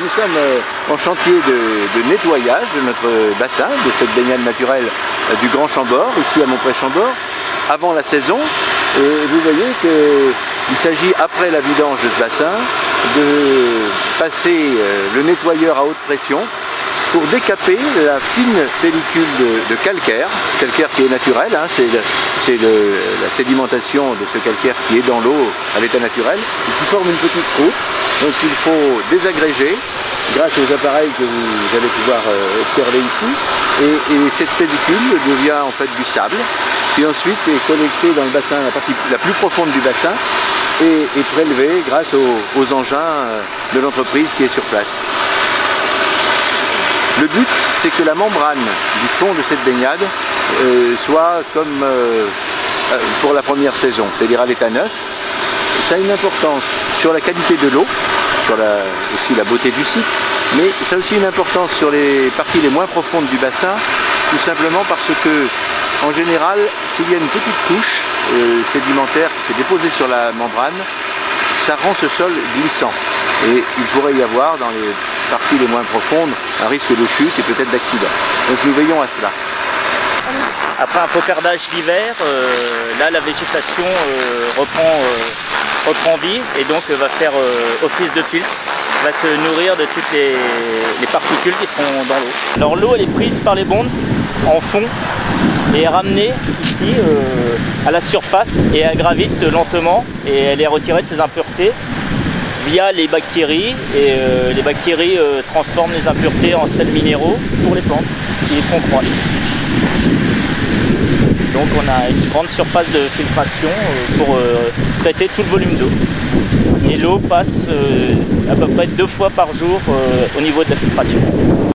Nous sommes en chantier de nettoyage de notre bassin, de cette baignade naturelle du Grand Chambord, ici à Montprey-Chambord, avant la saison. Et vous voyez qu'il s'agit, après la vidange de ce bassin, de passer le nettoyeur à haute pression pour décaper la fine pellicule de calcaire qui est naturel, hein, c'est la sédimentation de ce calcaire qui est dans l'eau à l'état naturel, et qui forme une petite croûte. Donc il faut désagréger grâce aux appareils que vous allez pouvoir observer ici, et cette pellicule devient en fait du sable, qui ensuite est collectée dans le bassin, la partie la plus profonde du bassin, et prélevée grâce aux engins de l'entreprise qui est sur place. Le but, c'est que la membrane du fond de cette baignade soit comme pour la première saison, c'est-à-dire à l'état neuf. Ça a une importance sur la qualité de l'eau, sur aussi la beauté du site, mais ça a aussi une importance sur les parties les moins profondes du bassin, tout simplement parce que, en général, s'il y a une petite couche sédimentaire qui s'est déposée sur la membrane, ça rend ce sol glissant. Et il pourrait y avoir, dans les parties les moins profondes, un risque de chute et peut-être d'accident. Donc nous veillons à cela. Après un faucardage d'hiver, là la végétation reprend vie et donc va faire office de filtre, va se nourrir de toutes les particules qui sont dans l'eau. Alors l'eau elle est prise par les bondes en fond et est ramenée ici à la surface et elle gravite lentement et elle est retirée de ses impuretés via les bactéries et les bactéries transforment les impuretés en sels minéraux pour les plantes qui les font croître. Donc on a une grande surface de filtration pour traiter tout le volume d'eau. Et l'eau passe à peu près 2 fois par jour au niveau de la filtration.